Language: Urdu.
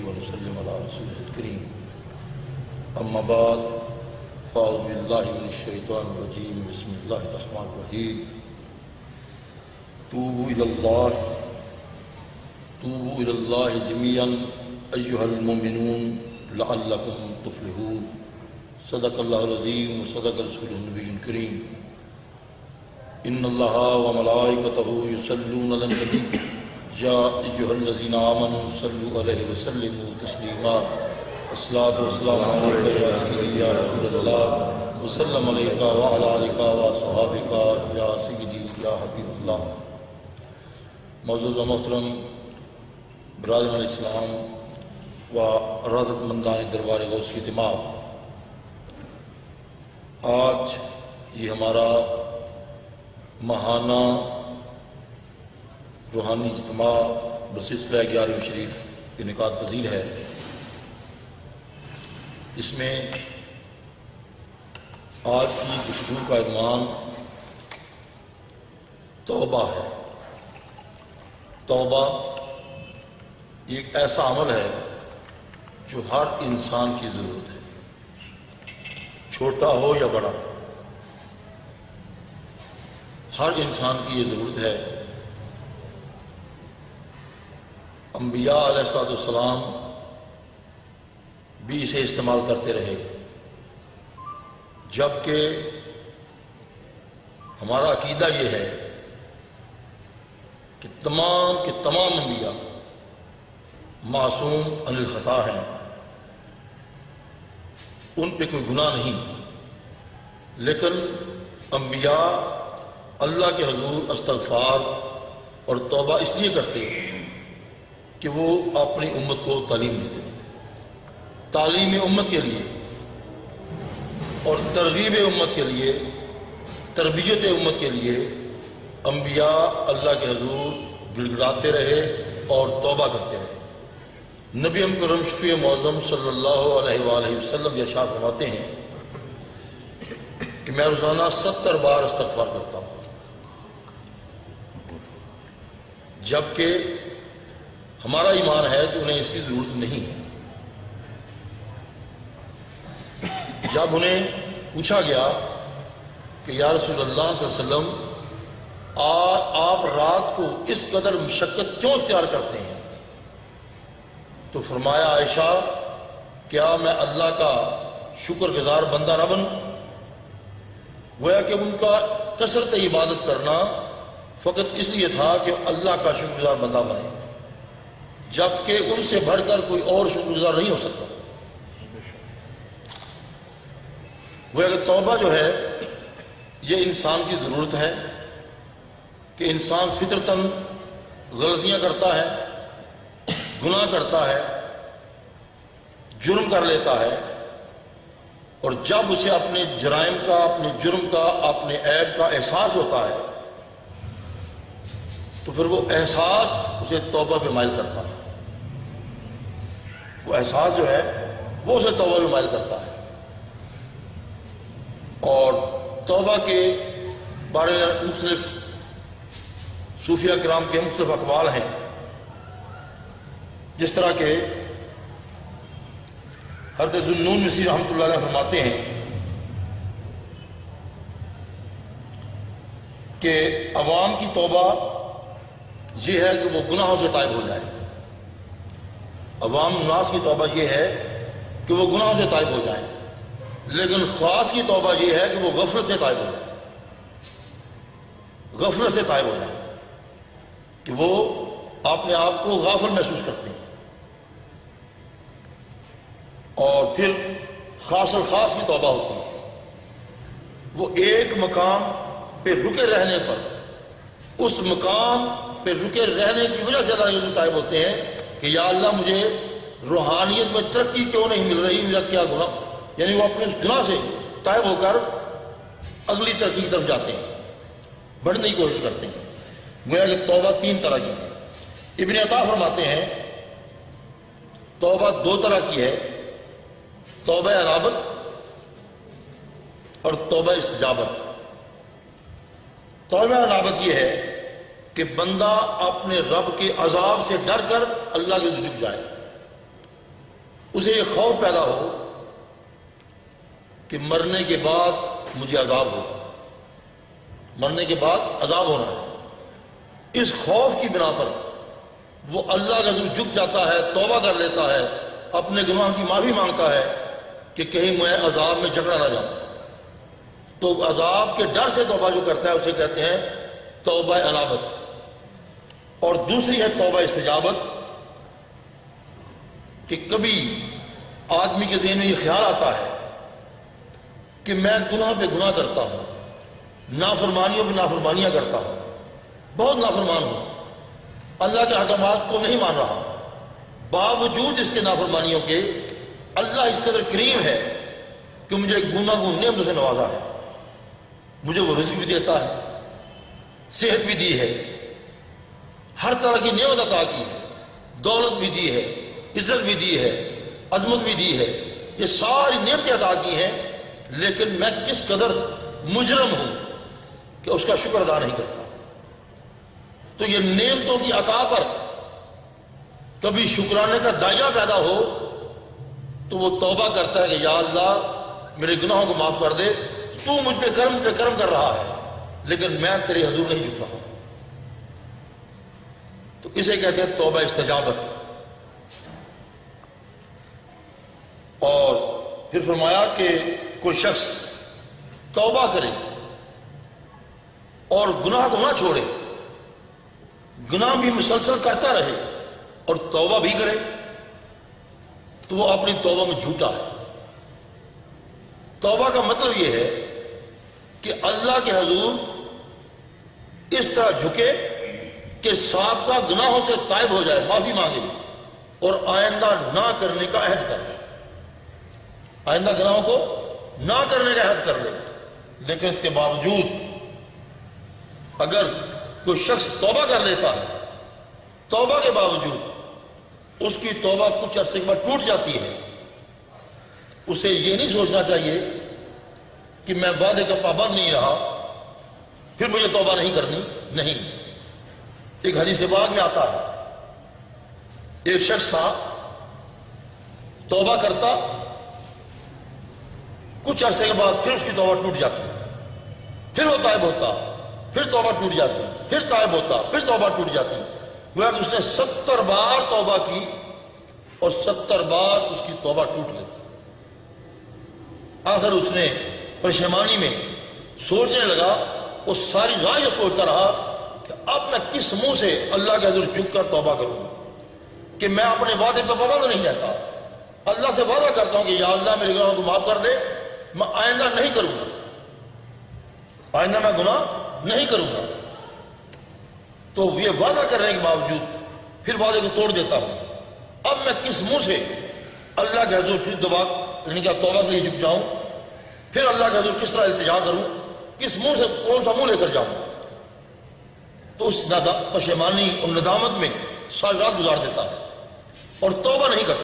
ونسلم على رسوله الكريم اما بعد فاعوذ بالله من الشيطان الرجيم بسم الله الرحمن الرحيم توبوا إلى الله جميعا أيها المؤمنون لعلكم تفلحون صدق الله العظيم وصدق رسوله النبي الكريم إن الله وملائكته يصلون على النبي يا أيها الذين آمنوا صلوا عليه وسلموا تسليما الصلاة والسلام عليك يا سيدي يا رسول الله وسلم عليك وعلى آلك وأصحابك يا سيدي يا حبيب الله. معزز و محترم برادران اسلام و رضت مندان دربار غوث کی اہتمام، آج یہ ہمارا ماہانہ روحانی اجتماع بسلسلہ 11ویں شریف انعقاد پذیر ہے. اس میں آج کی گفتگو کا عنوان توبہ ہے. توبہ ایک ایسا عمل ہے جو ہر انسان کی ضرورت ہے، چھوٹا ہو یا بڑا، ہر انسان کی یہ ضرورت ہے. انبیاء علیہ السلام بھی اسے استعمال کرتے رہے، جبکہ ہمارا عقیدہ یہ ہے کہ تمام کے تمام انبیاء معصوم عن الخطا ہیں، ان پہ کوئی گناہ نہیں، لیکن انبیاء اللہ کے حضور استغفار اور توبہ اس لیے کرتے ہیں کہ وہ اپنی امت کو تعلیم دیتے تھے. تعلیم امت کے لیے اور ترغیب امت کے لیے، تربیت امت کے لیے انبیاء اللہ کے حضور گڑگڑاتے رہے اور توبہ کرتے رہے. نبی کرم شفیع معظم صلی اللہ علیہ وآلہ وسلم یہ ارشاد فرماتے ہیں کہ میں روزانہ 70 بار استغفار کرتا ہوں، جبکہ ہمارا ایمان ہے کہ انہیں اس کی ضرورت نہیں ہے. جب انہیں پوچھا گیا کہ یا رسول اللہ صلی اللہ علیہ وسلم آپ رات کو اس قدر مشقت کیوں اختیار کرتے ہیں، تو فرمایا عائشہ کیا میں اللہ کا شکر گزار بندہ نہ بنوں؟ گویا کہ ان کا کثرت عبادت کرنا فقط اس لیے تھا کہ اللہ کا شکر گزار بندہ بنے، جبکہ ان سے بڑھ کر کوئی اور شکر گزار نہیں ہو سکتا. گویا کہ توبہ جو ہے یہ انسان کی ضرورت ہے کہ انسان فطرتاً غلطیاں کرتا ہے، گناہ کرتا ہے، جرم کر لیتا ہے، اور جب اسے اپنے جرائم کا، اپنے جرم کا، اپنے عیب کا احساس ہوتا ہے تو پھر وہ احساس اسے توبہ پہ مائل کرتا ہے. وہ احساس جو ہے وہ اسے توبہ پہ مائل کرتا ہے. اور توبہ کے بارے میں مختلف صوفیہ کرام کے مختلف اقوال ہیں، جس طرح کہ حضرت ذوالنون مصری رحمۃ اللہ علیہ فرماتے ہیں کہ عوام کی توبہ یہ ہے کہ وہ گناہوں سے تائب ہو جائے. عوام الناس کی توبہ یہ ہے کہ وہ گناہوں سے تائب ہو جائیں، لیکن خاص کی توبہ یہ ہے کہ وہ غفلت سے تائب ہو جائے، غفلت سے تائب ہو جائے، کہ وہ اپنے آپ کو غافل محسوس کرتے ہیں. اور پھر خاص الخاص کی توبہ ہوتی ہے، وہ ایک مقام پہ رکے رہنے پر، اس مقام پہ رکے رہنے کی وجہ سے اللہ یہ طائب ہوتے ہیں کہ یا اللہ مجھے روحانیت میں ترقی کیوں نہیں مل رہی، میرا کیا گناہ، یعنی وہ اپنے اس گناہ سے طائب ہو کر اگلی ترقی کی طرف جاتے ہیں، بڑھنے کی کوشش کرتے ہیں. گویا کہ توبہ 3 طرح کی ہے. ابن عطا فرماتے ہیں توبہ 2 طرح کی ہے، توبہ انابت اور توبہ استجابت. توبہ انابت یہ ہے کہ بندہ اپنے رب کے عذاب سے ڈر کر اللہ کے رجوع جائے، اسے یہ خوف پیدا ہو کہ مرنے کے بعد مجھے عذاب ہو، مرنے کے بعد عذاب ہونا ہے، اس خوف کی بنا پر وہ اللہ کا حضور جھک جاتا ہے، توبہ کر لیتا ہے، اپنے گناہ کی معافی مانگتا ہے کہ کہیں میں عذاب میں جکڑا نہ جاؤں۔ تو عذاب کے ڈر سے توبہ جو کرتا ہے اسے کہتے ہیں توبہ انابت۔ اور دوسری ہے توبہ استجابت، کہ کبھی آدمی کے ذہن میں یہ خیال آتا ہے کہ میں گناہ پہ گناہ کرتا ہوں، نافرمانیوں پہ نافرمانیاں کرتا ہوں، بہت نافرمان ہوں، اللہ کے احکامات کو نہیں مان رہا، باوجود اس کے نافرمانیوں کے اللہ اس قدر کریم ہے کہ مجھے گناگون نعمتوں سے نوازا ہے، مجھے وہ رزق بھی دیتا ہے، صحت بھی دی ہے، ہر طرح کی نعمت عطا کی ہے، دولت بھی دی ہے، عزت بھی دی ہے، عظمت بھی دی ہے، یہ ساری نعمتیں عطا کی ہیں، لیکن میں کس قدر مجرم ہوں کہ اس کا شکر ادا نہیں کرتا۔ تو یہ نعمتوں کی عطا پر کبھی شکرانے کا دائیا پیدا ہو تو وہ توبہ کرتا ہے کہ یا اللہ میرے گناہوں کو معاف کر دے، تو مجھ پہ کرم کر رہا ہے، لیکن میں تیرے حضور نہیں جھک رہا۔ تو اسے کہتے ہیں توبہ استجابت۔ اور پھر فرمایا کہ کوئی شخص توبہ کرے اور گناہ کو نہ چھوڑے، گناہ بھی مسلسل کرتا رہے اور توبہ بھی کرے، تو وہ اپنی توبہ میں جھوٹا ہے۔ توبہ کا مطلب یہ ہے کہ اللہ کے حضور اس طرح جھکے کہ سابقہ گناہوں سے تائب ہو جائے، معافی مانگے اور آئندہ نہ کرنے کا عہد کر لے، آئندہ گناہوں کو نہ کرنے کا عہد کر لے۔ لیکن اس کے باوجود اگر کوئی شخص توبہ کر لیتا ہے، توبہ کے باوجود اس کی توبہ کچھ عرصے کے بعد ٹوٹ جاتی ہے، اسے یہ نہیں سوچنا چاہیے کہ میں وعدے کا پابند نہیں رہا پھر مجھے توبہ نہیں کرنی، نہیں۔ ایک حدیث پاک میں آتا ہے ایک شخص تھا، توبہ کرتا، کچھ عرصے کے بعد پھر اس کی توبہ ٹوٹ جاتی، پھر وہ تائب ہوتا، پھر توبہ ٹوٹ جاتی، پھر تائب ہوتا، پھر توبہ ٹوٹ جاتی۔ گویا کہ اس نے 70 بار توبہ کی اور 70 بار اس کی توبہ ٹوٹ گئی۔ آخر اس نے پشیمانی میں سوچنے لگا، وہ ساری رات یہ سوچتا رہا کہ اب میں کس منہ سے اللہ کے حضور جھک کر توبہ کروں کہ میں اپنے وعدے پہ پابند نہیں رہتا، اللہ سے وعدہ کرتا ہوں کہ یا اللہ میرے گناہوں کو معاف کر دے، میں آئندہ نہیں کروں گا، آئندہ میں گناہ نہیں کروں گا۔ تو یہ وعدہ کرنے کے باوجود پھر وعدے کو توڑ دیتا ہوں، اب میں کس منہ سے اللہ کے حضور پھر دعا یعنی کہ توبہ کے لیے جھک جاؤں، پھر اللہ کے حضور کس طرح التجا کروں، کس منہ سے کون سا منہ لے کر جاؤں۔ تو اس پشیمانی اور ندامت میں ساری رات گزار دیتا ہے اور توبہ نہیں کرتا۔